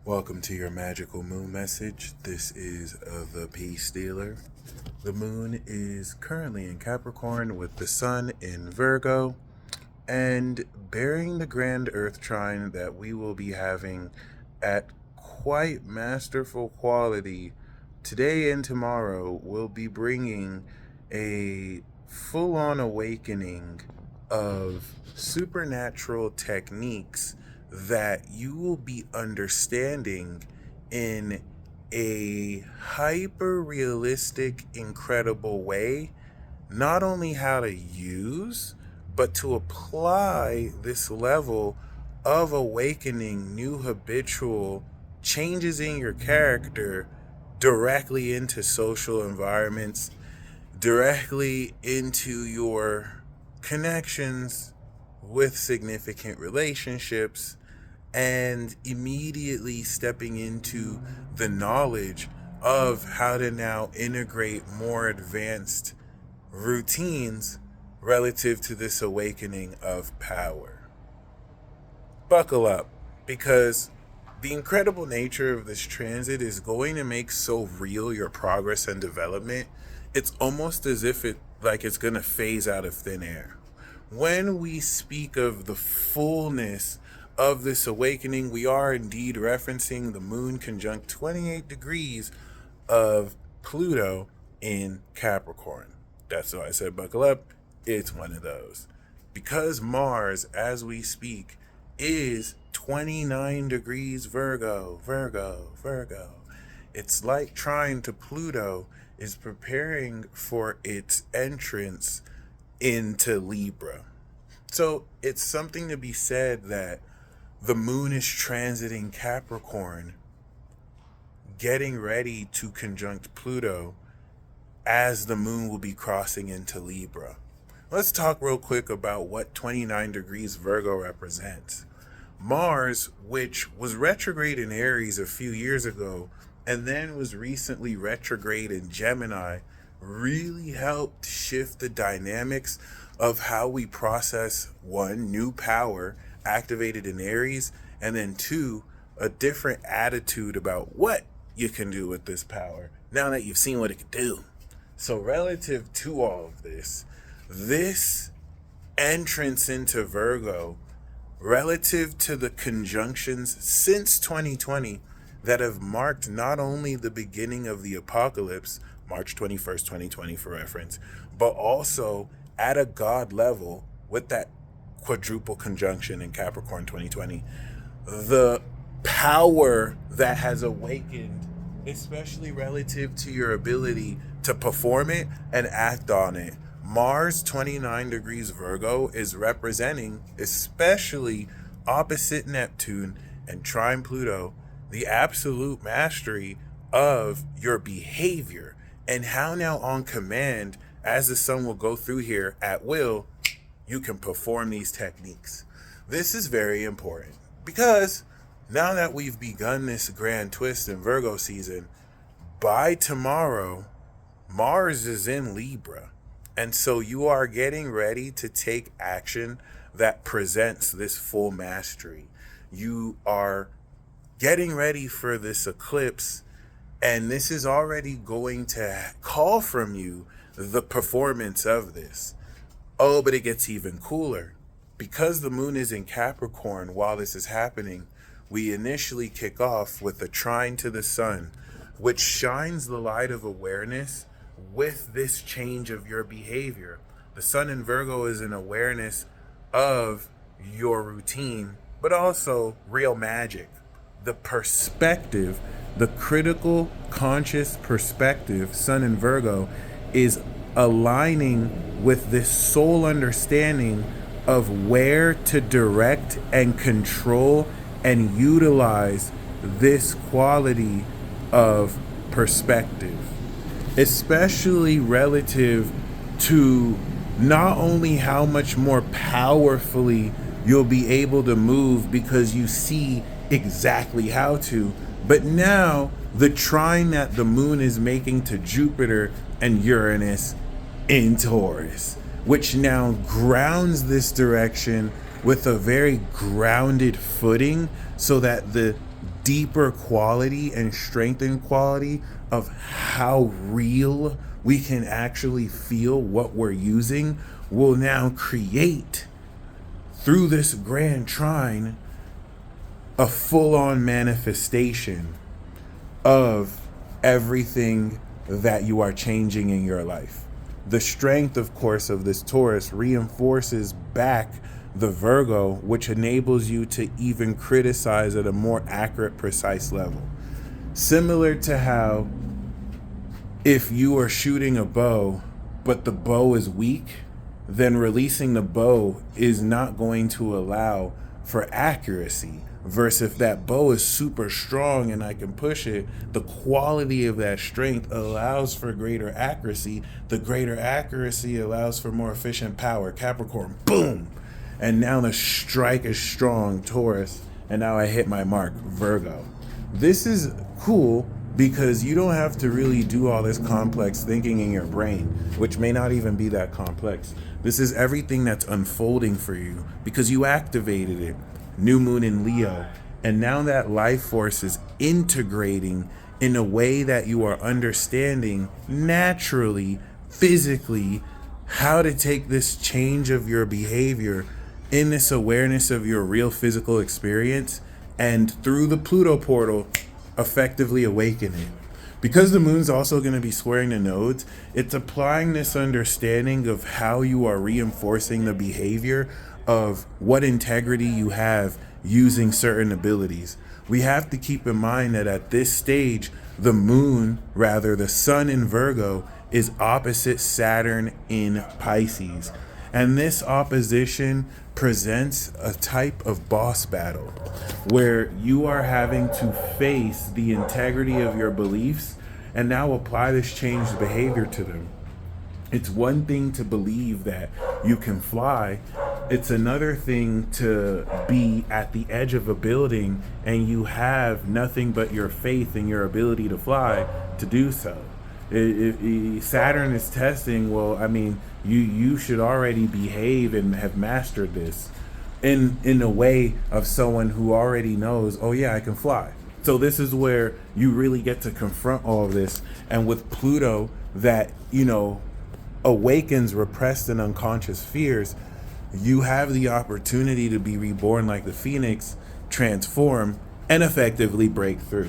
Welcome to your magical moon message. This is the Peace Stealer. The moon is currently in Capricorn with the sun in Virgo and bearing the grand earth trine that we will be having at quite masterful quality today and tomorrow. Will be bringing a full-on awakening of supernatural techniques that you will be understanding in a hyper realistic, incredible way. Not only how to use, but to apply this level of awakening new habitual changes in your character directly into social environments, directly into your connections with significant relationships, and immediately stepping into the knowledge of how to now integrate more advanced routines relative to this awakening of power. Buckle up, because the incredible nature of this transit is going to make so real your progress and development. It's almost as if it's going to phase out of thin air. When we speak of the fullness of this awakening, we are indeed referencing the moon conjunct 28 degrees of Pluto in Capricorn. That's why I said buckle up. It's one of those. Because Mars, as we speak, is 29 degrees Virgo. It's like trying to Pluto is preparing for its entrance into Libra. So it's something to be said that the moon is transiting Capricorn, getting ready to conjunct Pluto as the moon will be crossing into Libra. Let's talk real quick about what 29 degrees Virgo represents. Mars, which was retrograde in Aries a few years ago and then was recently retrograde in Gemini, really helped shift the dynamics of how we process, one, new power activated in Aries, and then two, a different attitude about what you can do with this power now that you've seen what it can do. So relative to all of this entrance into Virgo, relative to the conjunctions since 2020 that have marked not only the beginning of the apocalypse, March 21st, 2020 for reference, but also at a God level with that quadruple conjunction in Capricorn 2020, the power that has awakened, especially relative to your ability to perform it and act on it. Mars 29 degrees Virgo is representing, especially opposite Neptune and trine Pluto, the absolute mastery of your behavior and how now on command, as the sun will go through here at will, you can perform these techniques. This is very important because now that we've begun this grand twist in Virgo season, by tomorrow, Mars is in Libra. And so you are getting ready to take action that presents this full mastery. You are getting ready for this eclipse, and this is already going to call from you the performance of this. Oh, but it gets even cooler. Because the moon is in Capricorn while this is happening, we initially kick off with a trine to the sun, which shines the light of awareness with this change of your behavior. The sun in Virgo is an awareness of your routine, but also real magic. The perspective, the critical conscious perspective, sun in Virgo, is aligning with this soul understanding of where to direct and control and utilize this quality of perspective, especially relative to not only how much more powerfully you'll be able to move because you see exactly how to, but now the trine that the moon is making to Jupiter and Uranus in Taurus, which now grounds this direction with a very grounded footing so that the deeper quality and strengthened quality of how real we can actually feel what we're using will now create, through this grand trine, a full-on manifestation of everything that you are changing in your life. The strength, of course, of this Taurus reinforces back the Virgo, which enables you to even criticize at a more accurate, precise level. Similar to how if you are shooting a bow, but the bow is weak, then releasing the bow is not going to allow for accuracy. Versus if that bow is super strong and I can push it, the quality of that strength allows for greater accuracy. The greater accuracy allows for more efficient power. Capricorn, boom! And now the strike is strong, Taurus. And now I hit my mark, Virgo. This is cool because you don't have to really do all this complex thinking in your brain, which may not even be that complex. This is everything that's unfolding for you because you activated it. New moon in Leo. And now that life force is integrating in a way that you are understanding naturally, physically, how to take this change of your behavior in this awareness of your real physical experience, and through the Pluto portal, effectively awaken it. Because the moon's also going to be squaring the nodes, it's applying this understanding of how you are reinforcing the behavior of what integrity you have using certain abilities. We have to keep in mind that at this stage, the moon, rather the sun in Virgo, is opposite Saturn in Pisces. And this opposition presents a type of boss battle where you are having to face the integrity of your beliefs and now apply this changed behavior to them. It's one thing to believe that you can fly. It's another thing to be at the edge of a building and you have nothing but your faith in your ability to fly to do so. Saturn is testing, well, I mean, you should already behave and have mastered this in a way of someone who already knows, oh yeah, I can fly. So this is where you really get to confront all of this. And with Pluto that, awakens repressed and unconscious fears, you have the opportunity to be reborn like the phoenix, transform, and effectively break through.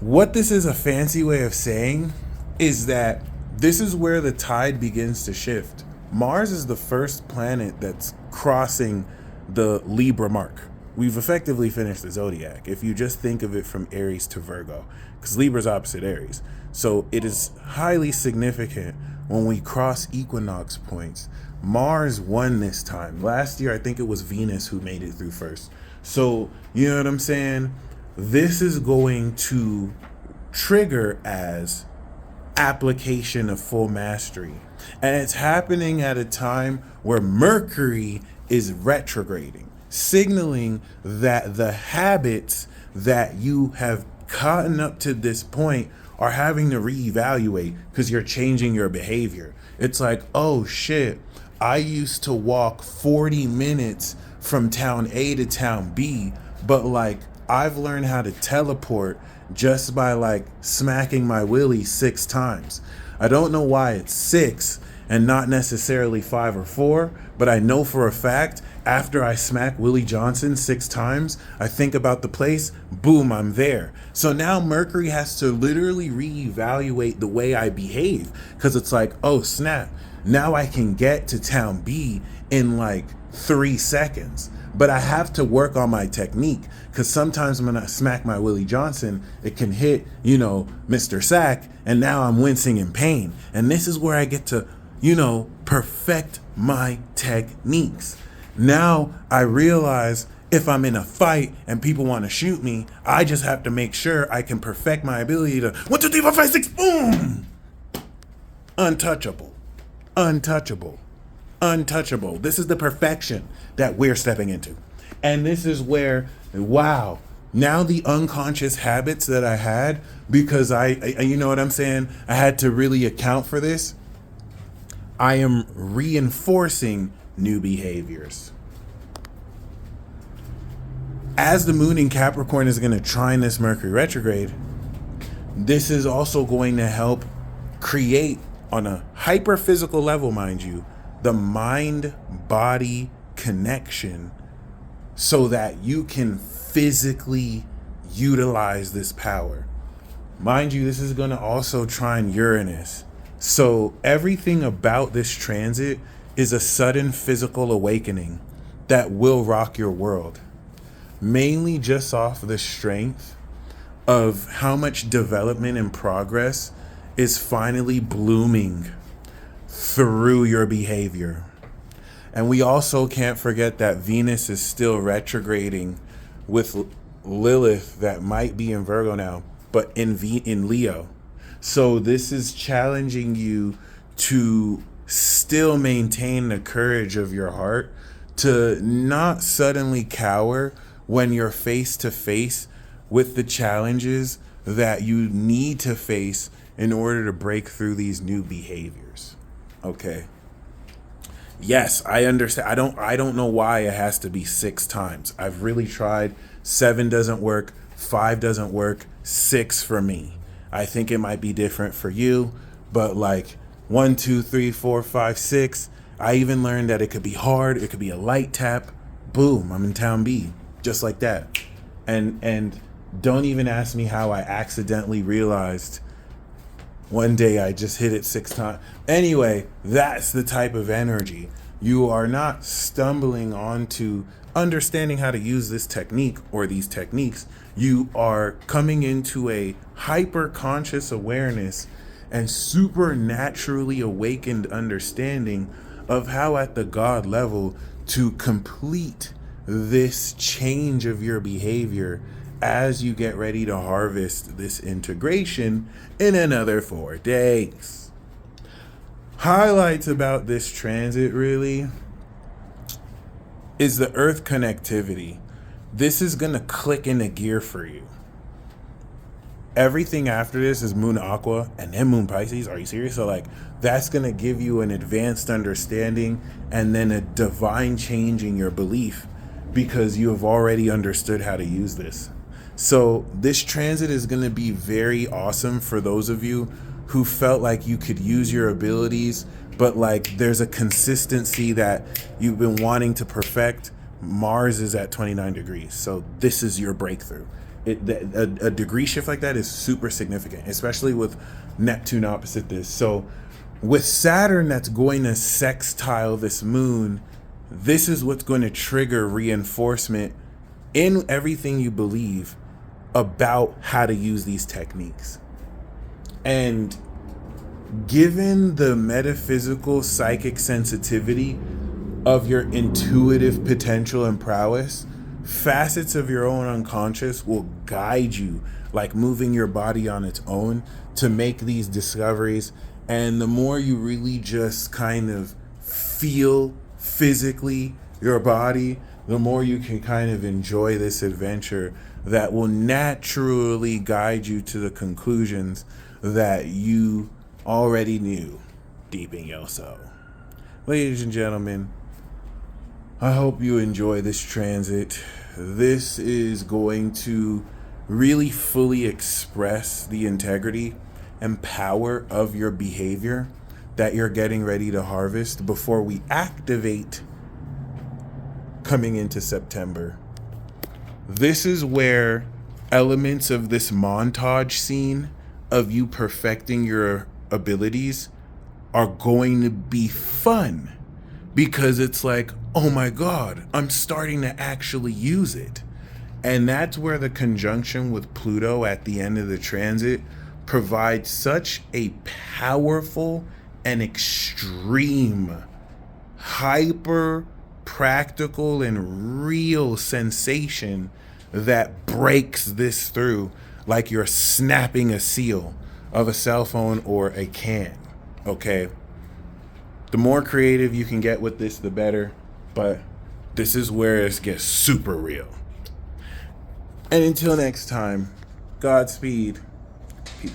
What this is a fancy way of saying is that this is where the tide begins to shift. Mars is the first planet that's crossing the Libra mark. We've effectively finished the zodiac if you just think of it from Aries to Virgo, because Libra's opposite Aries. So it is highly significant when we cross equinox points. Mars won this time. Last year, I think it was Venus who made it through first. So, you know what I'm saying? This is going to trigger as application of full mastery. And it's happening at a time where Mercury is retrograding, signaling that the habits that you have gotten up to this point are having to reevaluate because you're changing your behavior. It's like, oh shit, I used to walk 40 minutes from town A to town B, but like I've learned how to teleport just by smacking my willy 6 times. I don't know why it's 6 and not necessarily 5 or 4, but I know for a fact after I smack Willie Johnson 6 times, I think about the place, boom, I'm there. So now Mercury has to literally reevaluate the way I behave, because it's like, oh snap, now I can get to town B in 3 seconds. But I have to work on my technique, because sometimes when I smack my Willie Johnson, it can hit, Mr. Sack, and now I'm wincing in pain. And this is where I get to, perfect my techniques. Now I realize if I'm in a fight and people want to shoot me, I just have to make sure I can perfect my ability to 1, 2, 3, 4, 5, 6, boom! Untouchable. Untouchable. Untouchable. This is the perfection that we're stepping into. And this is where, wow, now the unconscious habits that I had, because I you know what I'm saying, I had to really account for this. I am reinforcing new behaviors. As the moon in Capricorn is going to trine this Mercury retrograde, this is also going to help create, on a hyper physical level, mind you, the mind body connection so that you can physically utilize this power. Mind you, this is going to also trine Uranus. So everything about this transit is a sudden physical awakening that will rock your world. Mainly just off the strength of how much development and progress is finally blooming through your behavior. And we also can't forget that Venus is still retrograding with Lilith, that might be in Virgo now, but in Leo. So this is challenging you to still maintain the courage of your heart, to not suddenly cower when you're face to face with the challenges that you need to face in order to break through these new behaviors. Okay. Yes, I understand. I don't know why it has to be 6 times. I've really tried. 7 doesn't work. 5 doesn't work. 6 for me. I think it might be different for you, but like 1, 2, 3, 4, 5, 6. I even learned that it could be hard. It could be a light tap. Boom, I'm in town B. Just like that. And don't even ask me how I accidentally realized one day I just hit it 6 times. Anyway, that's the type of energy. You are not stumbling onto understanding how to use this technique or these techniques. You are coming into a hyper conscious awareness and supernaturally awakened understanding of how at the God level to complete this change of your behavior as you get ready to harvest this integration in another 4 days. Highlights about this transit really is the Earth connectivity. This is going to click into gear for you. Everything after this is Moon Aqua and then Moon Pisces. Are you serious? So like that's going to give you an advanced understanding and then a divine change in your belief because you have already understood how to use this. So this transit is going to be very awesome for those of you who felt like you could use your abilities, but like there's a consistency that you've been wanting to perfect. Mars is at 29 degrees. So this is your breakthrough. A degree shift like that is super significant, especially with Neptune opposite this. So with Saturn that's going to sextile this moon, this is what's going to trigger reinforcement in everything you believe about how to use these techniques. And given the metaphysical psychic sensitivity of your intuitive potential and prowess, facets of your own unconscious will guide you, like moving your body on its own to make these discoveries. And the more you really just kind of feel physically your body, the more you can kind of enjoy this adventure that will naturally guide you to the conclusions that you already knew deep in your soul. Ladies and gentlemen, I hope you enjoy this transit. This is going to really fully express the integrity and power of your behavior that you're getting ready to harvest before we activate coming into September. This is where elements of this montage scene of you perfecting your abilities are going to be fun, because it's like, oh my God, I'm starting to actually use it. And that's where the conjunction with Pluto at the end of the transit provides such a powerful and extreme, hyper practical and real sensation that breaks this through like you're snapping a seal of a cell phone or a can. Okay, the more creative you can get with this, the better, but this is where it gets super real. And until next time, Godspeed. Peace.